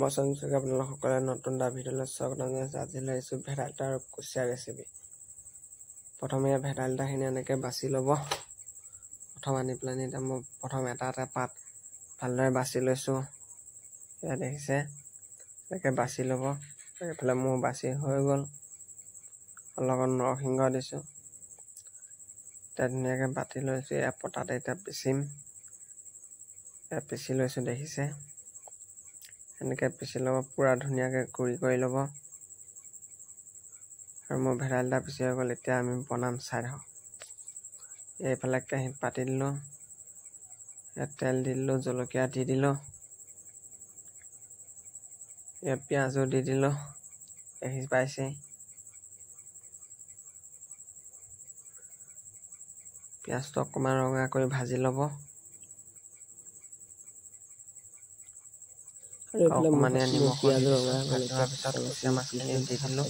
মই চঞ্চুকে আপোনালোক সকলে নতুন এটা ভিডিঅ'লৈ স্বাগতম জনাইছোঁ। আজি লৈ আহিছোঁ ভেদাইলতা আৰু কুচিয়া ৰেচিপি। প্ৰথমে ভেদাইলতাখিনি এনেকৈ বাছি ল'ব। প্ৰথম আনি পেলাই এতিয়া মই প্ৰথম এটা এটা পাত ভালদৰে বাছি লৈছোঁ। এয়া দেখিছে, এনেকৈ বাছি ল'ব। এইফালে মোৰ বাছি হৈ গ'ল। লগত নৰসিংহ দিছোঁ। এতিয়া ধুনীয়াকৈ বাতি লৈছোঁ। এয়া পতাতে এতিয়া পিচিম। এয়া পিচি লৈছোঁ, দেখিছে। এনেকৈ পিচি ল'ব, পূৰা ধুনীয়াকৈ গুড়ি কৰি ল'ব। আৰু মোৰ ভেদাইলতা পিচি হৈ গ'ল। এতিয়া আমি বনাম, চাই থাকক। এইফালে কেৰাহীত পাতি দিলোঁ, ইয়াত তেল দি দিলোঁ, জলকীয়া দি দিলোঁ, ইয়াত পিঁয়াজো দি দিলোঁ, দেখি পাইছেই। পিঁয়াজটো অকণমান ৰঙা কৰি ভাজি ল'ব। আৰু অকণমান নিমখ দি দিছোঁ। ভাজি লোৱাৰ পিছত কুচিয়া মাছখিনি দি দিলোঁ।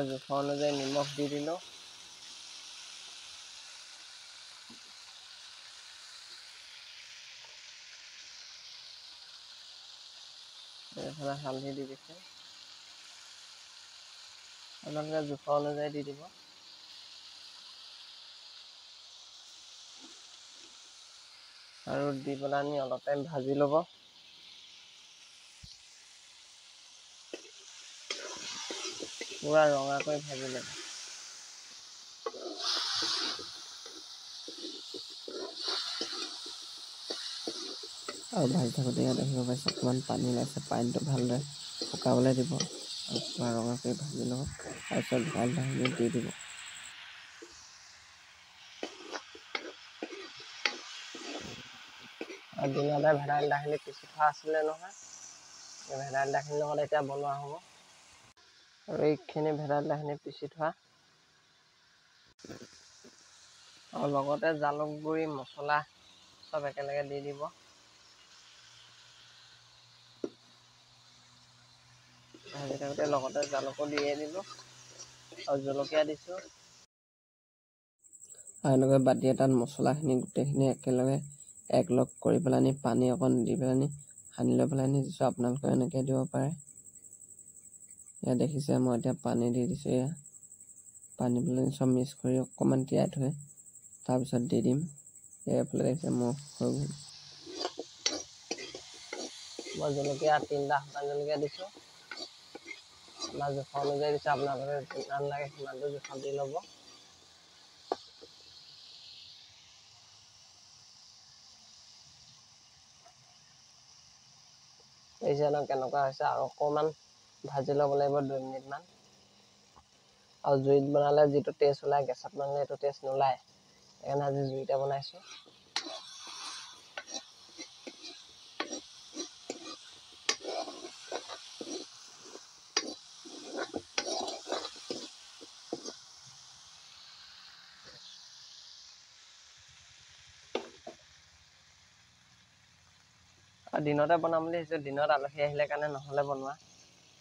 জোখৰ অনুযায়ী নিমখ দি দিলোঁ। এইফালে হালধি দি দিছোঁ। আপোনালোকে জোখৰ অনুযায়ী দি দিব। আৰু দি পেলাই আমি অলপ টাইম ভাজি ল'ব। পুৰা ৰঙা কৰি ভাজি ল'ব। আৰু ভাজি থাকোঁতে ইয়াত দেখিব পাইছে অকণমান পানী ওলাইছে। পানীটো ভালদৰে শুকাবলৈ দিব আৰু পুৰা ৰঙা কৰি ভাজি ল'ব। তাৰপিছত ভেদাইলতাখিনি দি দিব। আৰু দিনতে ভেদাইলতাখিনি পিচি থোৱা আছিলে নহয়, এই ভেদাইলতাখিনিৰ লগত এতিয়া বনোৱা হ'ব। আৰু এইখিনি ভেদাইলতাখিনি পিচি থোৱা, আৰু লগতে জালুক গুড়ি, মছলা চব একেলগে দি দিব। ভাজি থাকোঁতে লগতে জালুকো দিয়ে দিলোঁ আৰু জলকীয়া দিছোঁ। আৰু এনেকৈ বাতি এটাত মছলাখিনি গোটেইখিনি একেলগে একলগ কৰি পেলাই পানী অকণ দি পেলাই সানি লৈ পেলাই দিছোঁ। আপোনালোকে এনেকৈ দিব পাৰে। এয়া দেখিছে, মই এতিয়া পানী দি দিছোঁ। এয়া পানী পেলাই চব মিক্স কৰি অকণমান তিয়াই থৈ তাৰপিছত দি দিম। এইফালে দেখিছে মোৰ হৈ গ'ল। মই জলকীয়া 3টা শুকান জলকীয়া দিছোঁ। আমাৰ জোখৰ অনুযায়ী দিছোঁ। আপোনালোকে যিমান লাগে সিমানটো জোখত দি ল'ব। দেখিছে ন কেনেকুৱা হৈছে। আৰু অকণমান ভাজি ল'ব লাগিব, 2 মিনিটমান। আৰু জুইত বনালে যিটো টেষ্ট ওলায়, গেছত বনালে এইটো টেষ্ট নোলায়। সেইকাৰণে আজি জুইতে বনাইছোঁ। আৰু দিনতে বনাম বুলি ভাবিছোঁ। দিনত আলহী আহিলে কাৰণে নহ'লে বনোৱা।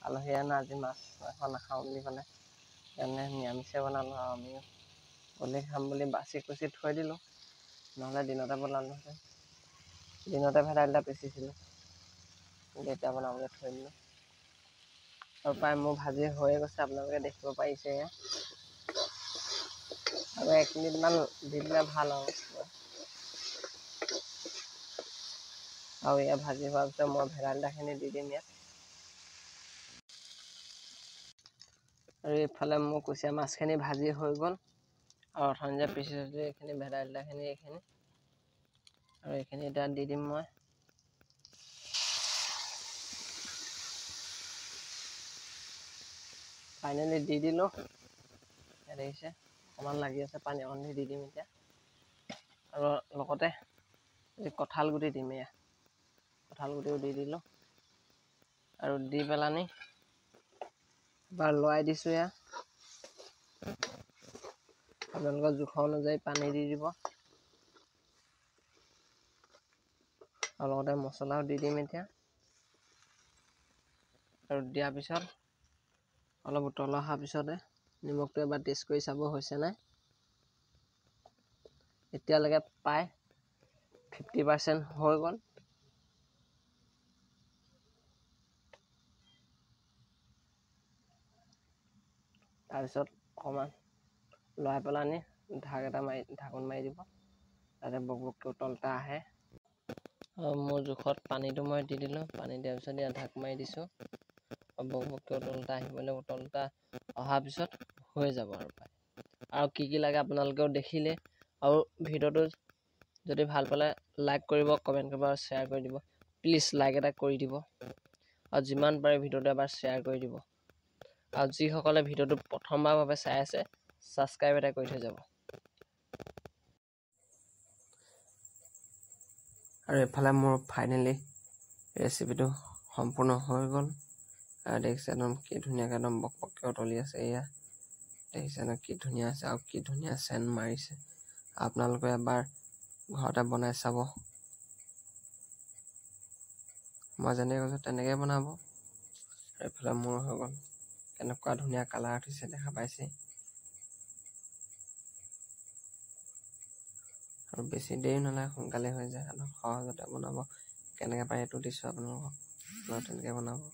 আলহী আজি মাছ এখন নাখাওঁ বুলি ক'লে, সেইকাৰণে নিৰামিষে বনালোঁ। আৰু আমিও গ'লে খাম বুলি বাচি কুচি থৈ দিলোঁ, নহ'লে দিনতে বনালোহেঁতেন। দিনতে ভেদাইলতা পিচিছিলোঁ, এতিয়া বনাবলৈ থৈ দিলোঁ। আৰু প্ৰায় মোৰ ভাজি হৈয়ে গৈছে, আপোনালোকে দেখিব পাৰিছে। আৰু 1 মিনিটমান দি দিলে ভাল আৰু এয়া ভাজি হোৱাৰ পিছত মই ভেদাইলতাখিনি দি দিম ইয়াত। আৰু এইফালে মোৰ কুচিয়া মাছখিনি ভাজি হৈ গ'ল। আৰু অথনি যে পিচি থৈছোঁ এইখিনি ভেদাইলতাখিনি, এইখিনি আৰু এইখিনি এতিয়া দি দিম মই। ফাইনেলি দি দিলোঁ। দেখিছে অকণমান লাগি আছে, পানী অকণ দি দিম এতিয়া। আৰু লগতে কঁঠাল গুটি দিম। এয়া কঁঠাল গুটিও দি দিলোঁ। আৰু দি পেলানি এবাৰ লৰাই দিছোঁ। এয়া আপোনালোকৰ জোখৰ অনুযায়ী পানী দি দিব। আৰু লগতে মছলাও দি দিম এতিয়া। আৰু দিয়াৰ পিছত অলপ উতল অহাৰ পিছতে নিমখটো এবাৰ টেষ্ট কৰি চাব হৈছে নাই। এতিয়ালৈকে প্ৰায় 50% হৈ গ'ল। তাৰপিছত অকণমান লৰাই পেলাই আনি ঢাকোন মাৰি দিব, যাতে বকবককৈ উতলটা আহে। মোৰ জোখত পানীটো মই দি দিলোঁ। পানী দিয়াৰ পিছত ইয়াত ঢাক মাৰি দিছোঁ। বকবককৈ উতলটা আহিবলৈ, উতলটা অহাৰ পিছত হৈ যাব আৰু প্ৰায়। আৰু কি লাগে আপোনালোকেও দেখিলে, আৰু ভিডিঅ'টো যদি ভাল পালে লাইক কৰিব, কমেণ্ট কৰিব আৰু শ্বেয়াৰ কৰি দিব। প্লিজ লাইক এটা কৰি দিব, আৰু যিমান পাৰে ভিডিঅ'টো এবাৰ শ্বেয়াৰ কৰি দিব। আৰু যিসকলে ভিডিঅ'টো প্ৰথমবাৰৰ বাবে চাই আছে, ছাবস্ক্ৰাইব এটা কৰি থৈ যাব। আৰু এফালে মোৰ ফাইনেলি ৰেচিপিটো সম্পূৰ্ণ হৈ গ'ল। আৰু দেখিছে একদম কি ধুনীয়াকৈ একদম বকবককৈ উতলি আছে। এয়া দেখিছে ন কি ধুনীয়া আছে, আৰু কি ধুনীয়া চেণ্ট মাৰিছে। আপোনালোকে এবাৰ ঘৰতে বনাই চাব। মই যেনেকৈ কৈছোঁ তেনেকৈ বনাব। আৰু এইফালে মোৰ হৈ গ'ল। কেনেকুৱা ধুনীয়া কালাৰ উঠিছে দেখা পাইছে। আৰু বেছি দেৰি নালাগে, সোনকালে হৈ যায়। সহজতে বনাব। কেনেকৈ পাৰে এইটো দিছোঁ আপোনালোকক, তেনেকৈ বনাব।